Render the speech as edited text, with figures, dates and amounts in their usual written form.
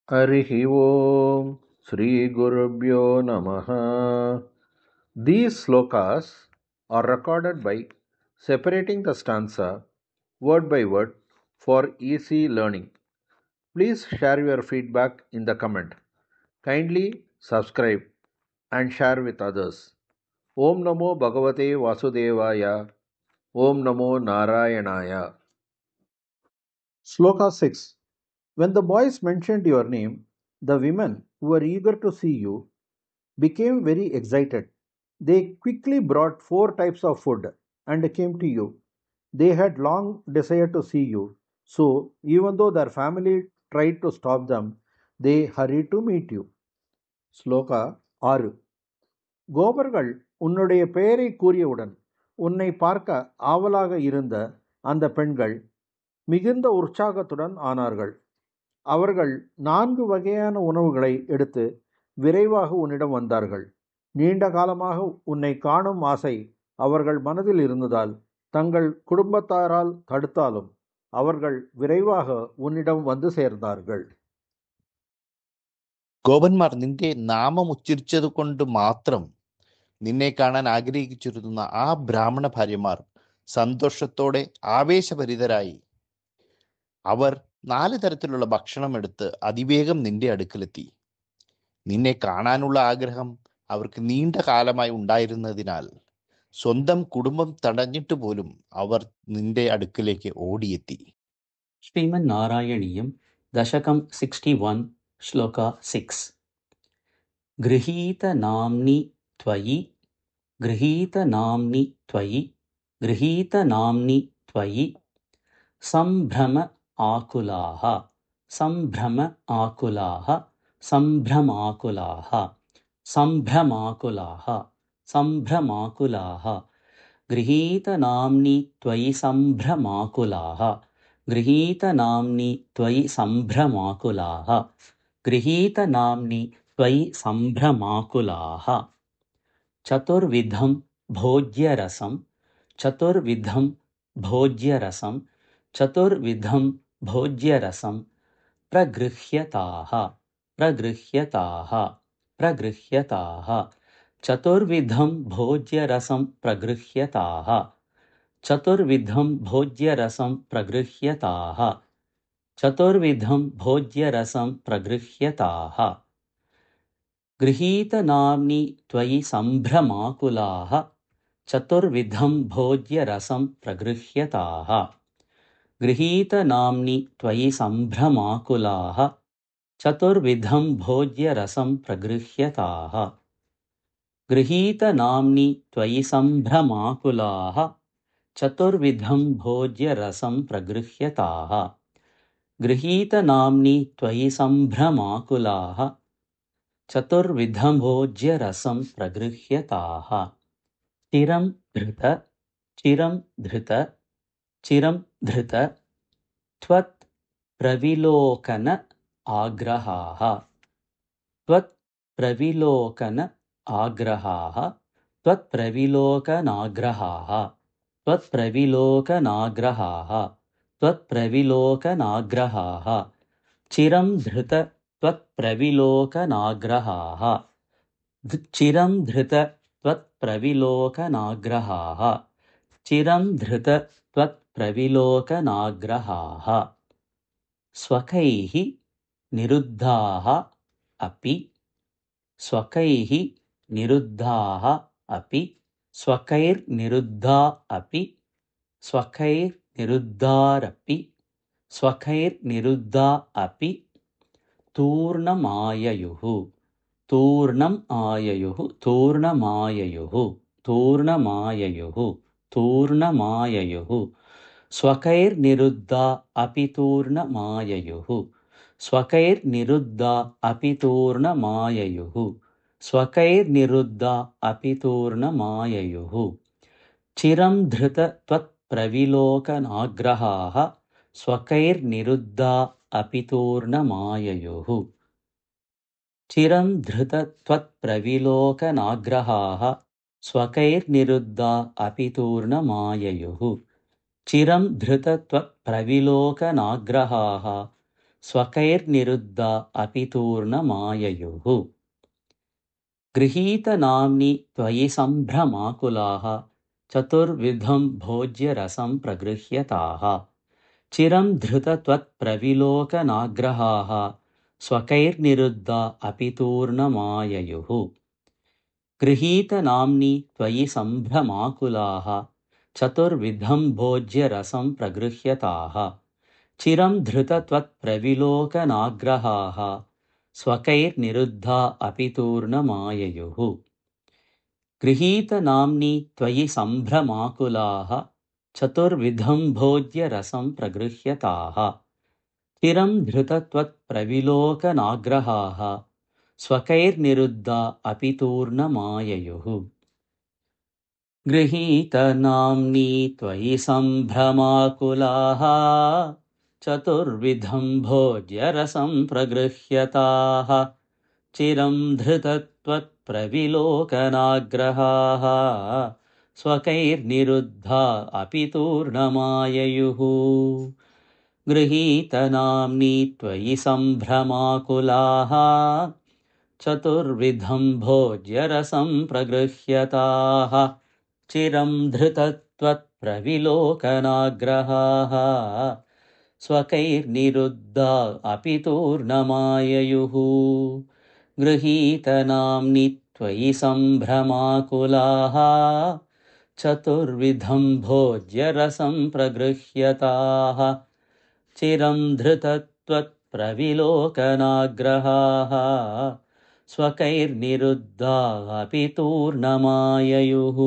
हरिः ओम् श्रीगुरुभ्यो नमः. These slokas are recorded by separating the stanza word by word for easy learning. Please share your feedback in the comment. Kindly subscribe and share with others. Om Namo Bhagavate Vasudevaya. Om Namo Narayanaya. Sloka 6. When the boys mentioned your name, the women who were eager to see you became very excited. They quickly brought 4 types of food and came to you. They had long desired to see you, so even though their family tried to stop them, they hurried to meet you. Shloka 6. கோபர்கள் உன்னுடைய பெயரை கூறியவுடன் உன்னை பார்க்க ஆவலாக இருந்த அந்த பெண்கள் மிகுந்த உற்சாகத்துடன் ஆனார்கள். அவர்கள் 4 வகையான உணவுகளை எடுத்து விரைவாக உன்னிடம் வந்தார்கள். நீண்ட காலமாக உன்னை காணும் ஆசை அவர்கள் மனதில் இருந்ததால் தங்கள் குடும்பத்தாரால் தடுத்தாலும் அவர்கள் விரைவாக உன்னிடம் வந்து சேர்ந்தார்கள். ഗോപന്മാർ നിന്റെ നാമം ഉച്ചരിച്ചതുകൊണ്ട് മാത്രം നിന്നെ കാണാൻ ആഗ്രഹിച്ചിരുന്ന ആ ബ്രാഹ്മണ ഭാര്യമാർ സന്തോഷത്തോടെ ആവേശഭരിതരായി. അവർ 4 തരത്തിലുള്ള ഭക്ഷണം എടുത്ത് അതിവേഗം നിന്റെ അടുക്കലെത്തി. നിന്നെ കാണാനുള്ള ആഗ്രഹം അവർക്ക് നീണ്ട കാലമായി ഉണ്ടായിരുന്നതിനാൽ സ്വന്തം കുടുംബം തടഞ്ഞിട്ട് പോലും അവർ നിന്റെ അടുക്കിലേക്ക് ഓടിയെത്തി. శ్రీమన్ నారాయణీయం దశకం 61 శ్లోక 6. గృహీతనామ్ని త్వయి గృహీతనామ్ని త్వయి గృహీతనామ్ని త్వయి సంభ్రమ ఆకులాః సంభ్రమ ఆకులాః సంభ్రమాకులాః సంభ్రమాకులాః సంభ్రమాకులాః గృహీతనామ్ని త్వయి సంభ్రమాకులాః గృహీతనామ్ని త్వయి సంభ్రమాకులాః గృహీతనామ్ని త్వయి సంభ్రమాకులాః. చతుర్విధం భోజ్యరసం చతుర్విధం భోజ్యరసం చతుర్విధం భోజ్యరసం ప్రగృహ్యతాః ప్రగృహ్యతాః ప్రగృహ్యతాః చతుర్విధం భోజ్యరసం ప్రగృహ్యతాః చతుర్విధం భోజ్యరసం ప్రగృహ్యతాః చతుర్విధం భోజ్యరసం ప్రగృహ్యతాః. గృహీతనామ్ని త్వయి సంభ్రమాకులాః చతుర్విధం భోజ్యరసం ప్రగృహ్యతాః గృహీతనామ్ని త్వయి సంభ్రమాకులాః చతుర్విధం భోజ్యరసం ప్రగృహ్యతాః గృహీతనామ్ని త్వయి సంభ్రమాకులాః చతుర్విధం భోజ్యరసం ప్రగృహ్యతాః గృహీతనామ్ని త్వయి సంభ్రమాకులాః చతుర్విధం భోజ్యరసం ప్రగృహ్యతాః. చిరం ధృత చిరం ధృత చిరం ధృత త్వత్ ప్రవిలోకన ఆగ్రహాః త్వత్ ప్రవిలోకన ఆగ్రహాః త్వత్ ప్రవిలోకనాగ్రహాః త్వత్ ప్రవిలోకనాగ్రహాః త్వత్ ప్రవిలోకనాగ్రహాః. చిరం ధృత త్వత్ ప్రవిలోకనాగ్రహాః చిరం ధృత త్వత్ ప్రవిలోకనాగ్రహాః చిరం ధృత త్వత్ ప్రవిలోకనాగ్రహాః. స్వకైః నిరుద్ధాః అపి స్వకైః నిరుద్ధాః అపి స్వకైర్నిరుద్ధా అపి స్వకైర్నిరుద్ధారపి స్వకైర్నిరుద్ధా అపి తూర్ణమాయయుః తూర్ణం ఆయయుః తూర్ణమాయయుః తూర్ణమాయయుః తూర్ణమాయయుః స్వకైర్నిరుద్ధా అపి తూర్ణమాయయుః స్వకైర్నిరుద్ధా అపి తూర్ణమాయయుః స్వకైర్నిరుద్ధా అపి తూర్ణమాయయుః. చిరం ధృత త్వత్ ప్రవిలోకనాగ్రహాః స్వకైర్నిరుద్ధా అపి తూర్ణమాయయుః చిరం ధృత త్వత్ ప్రవిలోకనాగ్రహాః స్వకైర్నిరుద్ధా అపి తూర్ణమాయయుః చిరం ధృత త్వత్ ప్రవిలోకనాగ్రహాః स्वकैर्निरुद्धा अपि तूर्णमाययुः गृहीतनाम्नि त्वयि सम्भ्रमाकुलाः चतुर्विधं भोज्यरसं प्रगृह्यताः चिरं धृतत्वत्प्रविलोकनाग्रहाः स्वकैर्निरुद्धा अपि तूर्णमाययुः गृहीतनाम्नि त्वयि सम्भ्रमाकुलाः चतुर्विधं भोज्यरसं प्रगृह्यताः चिरं धृतत्वत्प्रविलोकनाग्रहाः स्वकैर्निरुद्धा अपि तूर्णमाययुः गृहीतनाम्नि त्वयि सम्भ्रमाकुलाः चतुर्विधं भोज्यरसं प्रगृह्यताः चिरं धृतत्वत्प्रविलोकनाग्रहाः स्वकैर्निरुद्धा अपि तूर्णमाययुः गृहीतनाम्नि त्वयि सम्भ्रमाकुलाः चतुर्विधं भोज्यरसं प्रगृह्यताः चिरं धृतत्वत्प्रविलोकनाग्रहाः स्वकैर्निरुद्धा अपि तूर्णमाययुः गृहीतनाम्नि त्वयि सम्भ्रमाकुलाः चतुर्विधं भोज्यरसं प्रगृह्यताः चिरं धृतत्वत्प्रविलोकनाग्रहाः स्वकैर्निरुद्धा अपि तूर्णमाययुः गृहीतनाम्नि त्वयि सम्भ्रमाकुलाः चतुर्विधं भोज्यरसं प्रगृह्यताः चिरं धृतत्वत्प्रविलोकनाग्रहाः स्वकैर्निरुद्धा अपि तूर्णमाययुः